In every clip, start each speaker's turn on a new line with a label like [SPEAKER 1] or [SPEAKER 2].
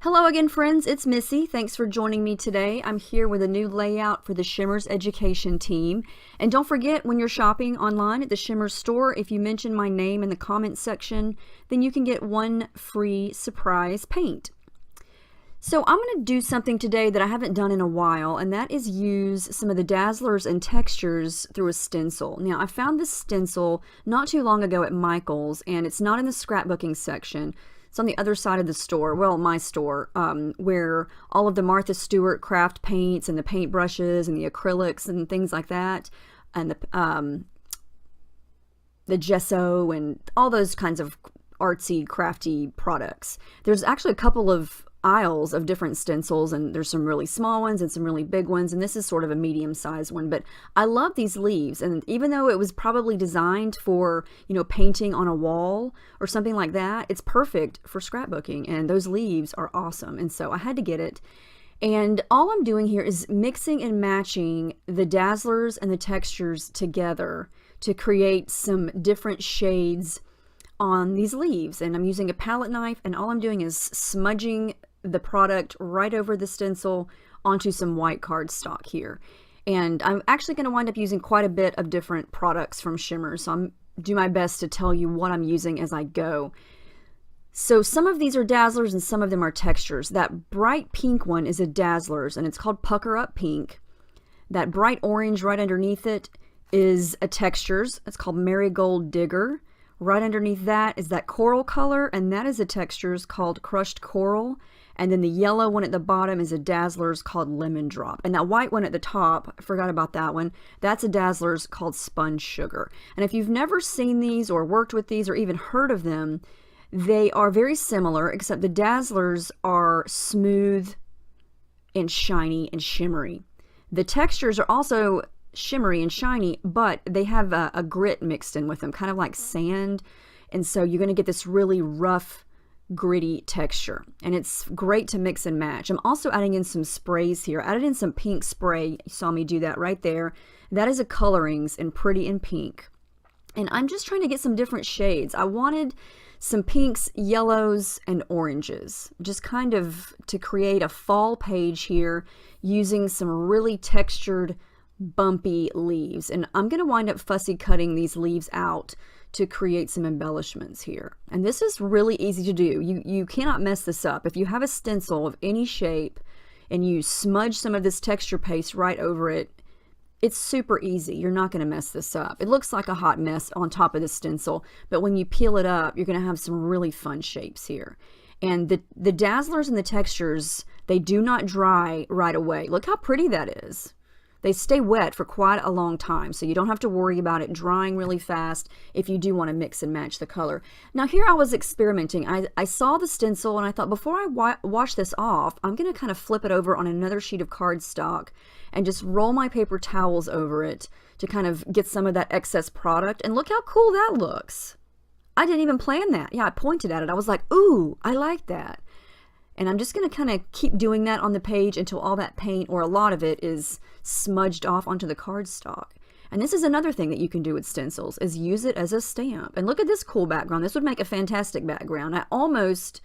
[SPEAKER 1] Hello again, friends. It's Missy. Thanks for joining me today. I'm here with a new layout for the Shimmerz education team. And don't forget, when you're shopping online at the Shimmerz store, if you mention my name in the comments section, then you can get one free surprise paint. So I'm going to do something today that I haven't done in a while, and that is use some of the dazzlers and textures through a stencil. Now, I found this stencil not too long ago at Michael's, and it's not in the scrapbooking section. It's on the other side of the store, well, my store, where all of the Martha Stewart craft paints and the paint brushes and the acrylics and things like that, and the gesso and all those kinds of artsy, crafty products. There's actually a couple of aisles of different stencils, and there's some really small ones and some really big ones, and this is sort of a medium-sized one. But I love these leaves, and even though it was probably designed for, you know, painting on a wall or something like that, it's perfect for scrapbooking, and those leaves are awesome, and so I had to get it. And all I'm doing here is mixing and matching the dazzlers and the textures together to create some different shades on these leaves. And I'm using a palette knife, and all I'm doing is smudging the product right over the stencil onto some white cardstock here. And I'm actually going to wind up using quite a bit of different products from Shimmerz, so I'm do my best to tell you what I'm using as I go. So some of these are dazzlers and some of them are textures. That bright pink one is a dazzlers, and it's called Pucker Up Pink. That bright orange right underneath it is a textures. It's called Marigold Digger. Right underneath that is that coral color, and that is a textures called Crushed Coral. And then the yellow one at the bottom is a dazzlers called Lemon Drop. And that white one at the top, I forgot about that one, that's a dazzlers called Sponge Sugar. And if you've never seen these or worked with these or even heard of them, they are very similar, except the dazzlers are smooth and shiny and shimmery. The textures are also shimmery and shiny, but they have a grit mixed in with them, kind of like sand, and so you're going to get this really rough, gritty texture, and it's great to mix and match. I'm also adding in some sprays here. I added in some pink spray. You saw me do that right there. That is a Colorings in Pretty in Pink, and I'm just trying to get some different shades. I wanted some pinks, yellows, and oranges, just kind of to create a fall page here using some really textured bumpy leaves. And I'm going to wind up fussy cutting these leaves out to create some embellishments here. And this is really easy to do. You cannot mess this up. If you have a stencil of any shape and you smudge some of this texture paste right over it, it's super easy. You're not going to mess this up. It looks like a hot mess on top of the stencil, but when you peel it up, you're going to have some really fun shapes here. And the dazzlers and the textures, they do not dry right away. Look how pretty that is. They stay wet for quite a long time, so you don't have to worry about it drying really fast if you do want to mix and match the color. Now here I was experimenting. I saw the stencil and I thought, before I wash this off, I'm going to kind of flip it over on another sheet of cardstock and just roll my paper towels over it to kind of get some of that excess product. And look how cool that looks. I didn't even plan that. Yeah, I pointed at it. I was like, ooh, I like that. And I'm just going to kind of keep doing that on the page until all that paint, or a lot of it, is smudged off onto the cardstock. And this is another thing that you can do with stencils, is use it as a stamp. And look at this cool background. This would make a fantastic background. I almost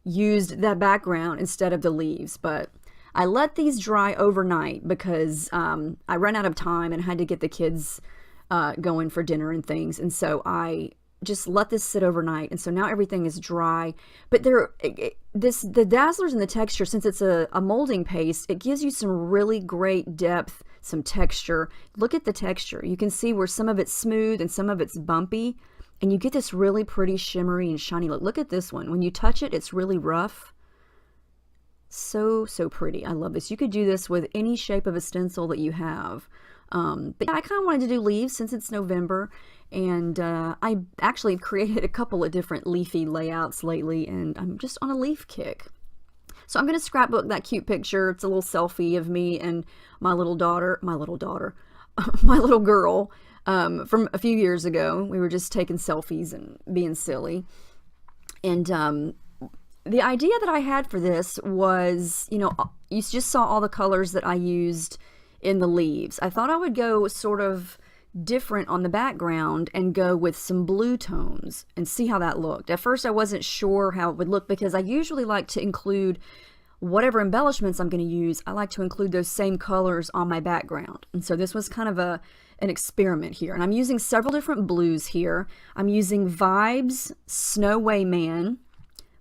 [SPEAKER 1] used that background instead of the leaves, but I let these dry overnight because I ran out of time and had to get the kids going for dinner and things. And so I just let this sit overnight, and so now everything is dry. But the dazzlers and the texture, since it's a molding paste, it gives you some really great depth, some texture. Look at the texture. You can see where some of it's smooth and some of it's bumpy, and you get this really pretty shimmery and shiny look. Look at this one. When you touch it, it's really rough. So pretty. I love this. You could do this with any shape of a stencil that you have. But I kind of wanted to do leaves since it's November, and I actually created a couple of different leafy layouts lately, and I'm just on a leaf kick. So I'm going to scrapbook that cute picture. It's a little selfie of me and my little girl from a few years ago. We were just taking selfies and being silly. And the idea that I had for this was, you know, you just saw all the colors that I used in the leaves. I thought I would go sort of different on the background and go with some blue tones and see how that looked. At first I wasn't sure how it would look because I usually like to include whatever embellishments I'm going to use. I like to include those same colors on my background. And so this was kind of an experiment here. And I'm using several different blues here. I'm using Vibes Snow Way Man,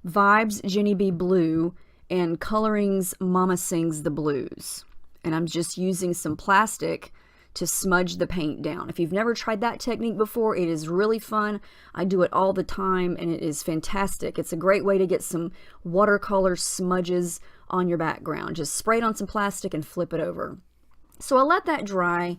[SPEAKER 1] Vibes Jenny B Blue, and Coloring's Mama Sings the Blues. And I'm just using some plastic to smudge the paint down. If you've never tried that technique before, it is really fun. I do it all the time and it is fantastic. It's a great way to get some watercolor smudges on your background. Just spray it on some plastic and flip it over. So I let that dry,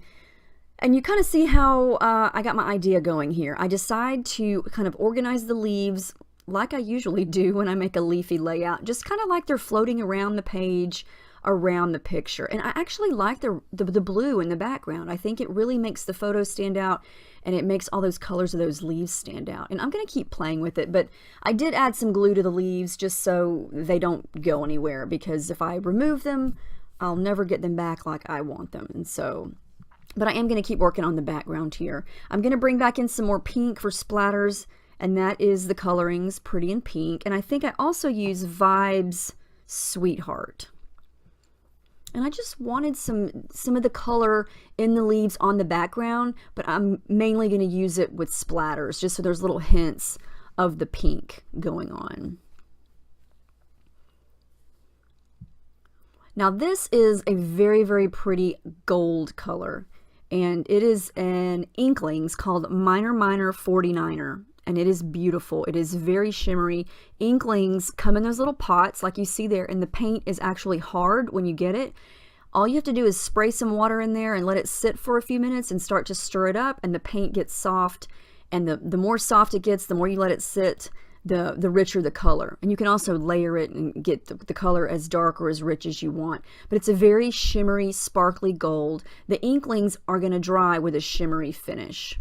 [SPEAKER 1] and you kind of see how I got my idea going here. I decide to kind of organize the leaves like I usually do when I make a leafy layout, just kind of like they're floating around the page, around the picture. And I actually like the blue in the background. I think it really makes the photo stand out, and it makes all those colors of those leaves stand out. And I'm going to keep playing with it, but I did add some glue to the leaves just so they don't go anywhere, because if I remove them, I'll never get them back like I want them. And so, but I am going to keep working on the background here. I'm going to bring back in some more pink for splatters, and that is the Colorings Pretty in Pink. And I think I also use Vibes Sweetheart. And I just wanted some of the color in the leaves on the background, but I'm mainly going to use it with splatters, just so there's little hints of the pink going on. Now this is a very, very pretty gold color, and it is an Inklings called Minor 49er. And it is beautiful. It is very shimmery. Inklings come in those little pots like you see there, and the paint is actually hard when you get it. All you have to do is spray some water in there and let it sit for a few minutes and start to stir it up, and the paint gets soft. And the more soft it gets, the more you let it sit, the richer the color. And you can also layer it and get the color as dark or as rich as you want. But it's a very shimmery, sparkly gold. The Inklings are going to dry with a shimmery finish.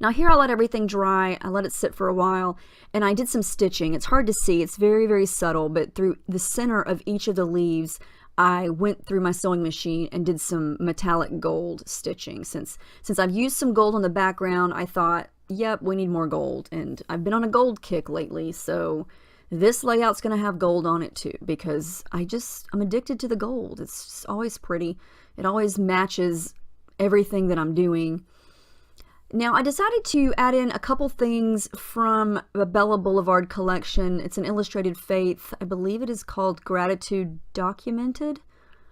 [SPEAKER 1] Now here I let everything dry, I let it sit for a while, and I did some stitching. It's hard to see, it's very, very subtle, but through the center of each of the leaves, I went through my sewing machine and did some metallic gold stitching. Since I've used some gold on the background, I thought, yep, we need more gold. And I've been on a gold kick lately, so this layout's going to have gold on it too, because I'm addicted to the gold. It's just always pretty. It always matches everything that I'm doing. Now I decided to add in a couple things from the Bella Boulevard collection. It's an Illustrated Faith. I believe it is called Gratitude Documented.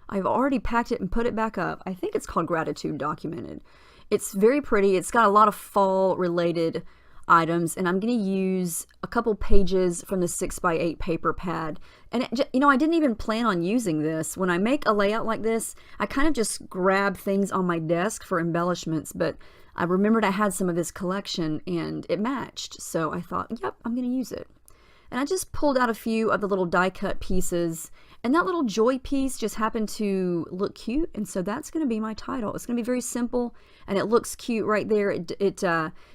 [SPEAKER 1] I've already packed it and put it back up. I think it's called Gratitude Documented. It's very pretty. It's got a lot of fall related items, and I'm going to use a couple pages from the 6x8 paper pad. And I didn't even plan on using this. When I make a layout like this, I kind of just grab things on my desk for embellishments, but I remembered I had some of this collection and it matched, so I thought, yep, I'm going to use it. And I just pulled out a few of the little die cut pieces, and that little joy piece just happened to look cute, and so that's going to be my title. It's going to be very simple, and it looks cute right there. It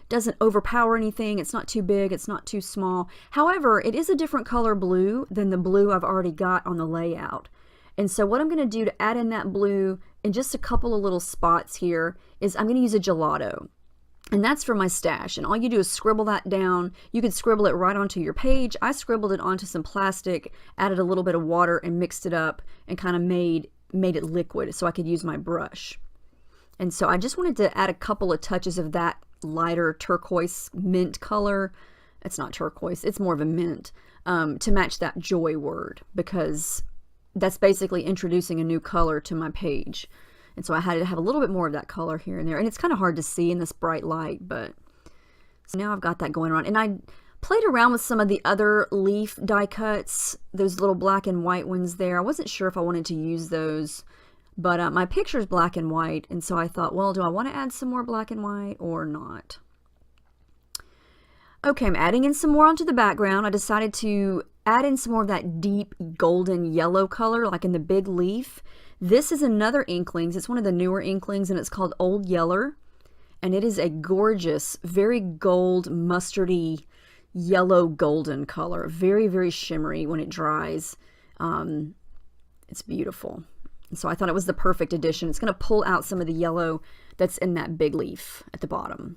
[SPEAKER 1] doesn't overpower anything. It's not too big. It's not too small. However, it is a different color blue than the blue I've already got on the layout. And so what I'm going to do to add in that blue in just a couple of little spots here is I'm going to use a gelato. And that's for my stash. And all you do is scribble that down. You could scribble it right onto your page. I scribbled it onto some plastic, added a little bit of water and mixed it up and kind of made it liquid so I could use my brush. And so I just wanted to add a couple of touches of that lighter turquoise mint color. It's not turquoise, it's more of a mint, to match that joy word, because that's basically introducing a new color to my page. And so I had to have a little bit more of that color here and there. And it's kind of hard to see in this bright light, but so now I've got that going on. And I played around with some of the other leaf die cuts, those little black and white ones there. I wasn't sure if I wanted to use those, but my picture is black and white. And so I thought, well, do I want to add some more black and white or not? Okay, I'm adding in some more onto the background. I decided to add in some more of that deep golden yellow color like in the big leaf. This is another Inklings. It's one of the newer Inklings, and it's called Old Yeller. And it is a gorgeous, very gold, mustardy, yellow golden color. Very, very shimmery when it dries. It's beautiful. And so I thought it was the perfect addition. It's going to pull out some of the yellow that's in that big leaf at the bottom.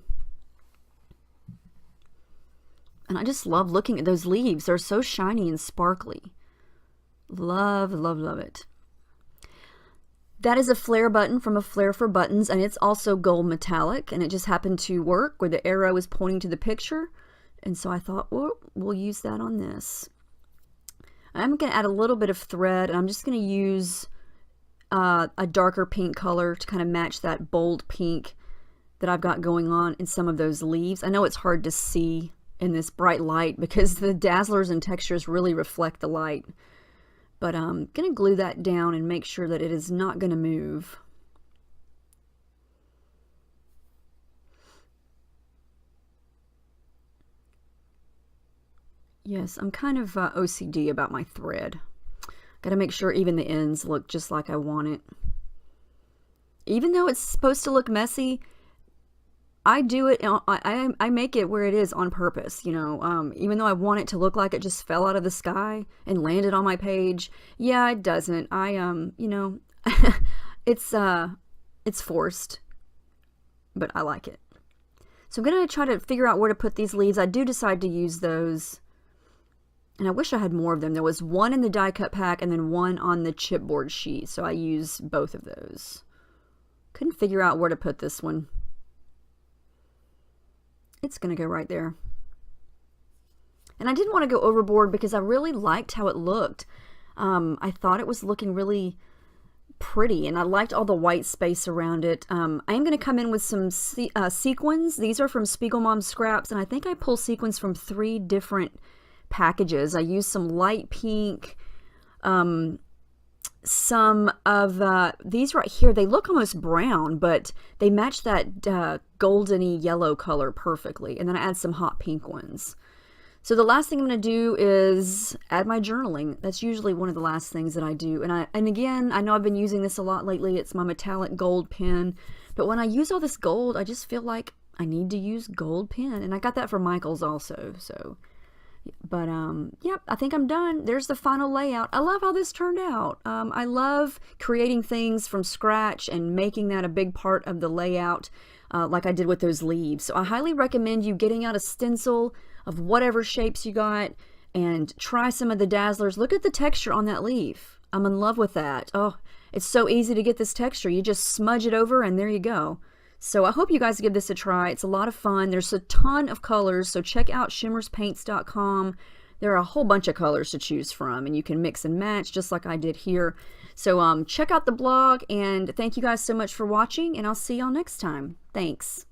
[SPEAKER 1] And I just love looking at those leaves. They're so shiny and sparkly. Love, love, love it. That is a flare button from a Flare for Buttons, and it's also gold metallic, and it just happened to work where the arrow is pointing to the picture. And so I thought, well, we'll use that on this. I'm going to add a little bit of thread, and I'm just going to use a darker pink color to kind of match that bold pink that I've got going on in some of those leaves. I know it's hard to see in this bright light because the dazzlers and textures really reflect the light. But I'm going to glue that down and make sure that it is not going to move. Yes, I'm kind of OCD about my thread. Got to make sure even the ends look just like I want it. Even though it's supposed to look messy, I do it, I make it where it is on purpose, you know, even though I want it to look like it just fell out of the sky and landed on my page. Yeah, it doesn't. You know, it's forced, but I like it. So I'm going to try to figure out where to put these leaves. I do decide to use those, and I wish I had more of them. There was one in the die cut pack and then one on the chipboard sheet, so I used both of those. Couldn't figure out where to put this one. It's going to go right there. And I didn't want to go overboard because I really liked how it looked. I thought it was looking really pretty, and I liked all the white space around it. I am going to come in with some sequins. These are from Spiegelmom Scraps, and I think I pull sequins from 3 different packages. I used some light pink, some of these right here. They look almost brown, but they match that goldeny yellow color perfectly. And then I add some hot pink ones. So the last thing I'm going to do is add my journaling. That's usually one of the last things that I do. And again, I know I've been using this a lot lately. It's my metallic gold pen. But when I use all this gold, I just feel like I need to use gold pen. And I got that from Michael's also. So, but yep, I think I'm done. There's the final layout. I love how this turned out. I love creating things from scratch and making that a big part of the layout, like I did with those leaves. So I highly recommend you getting out a stencil of whatever shapes you got and try some of the dazzlers. Look at the texture on that leaf. I'm in love with that. Oh, it's so easy to get this texture. You just smudge it over and there you go. So I hope you guys give this a try. It's a lot of fun. There's a ton of colors, so check out shimmerzpaints.com. There are a whole bunch of colors to choose from, and you can mix and match just like I did here. So check out the blog, and thank you guys so much for watching, and I'll see y'all next time. Thanks.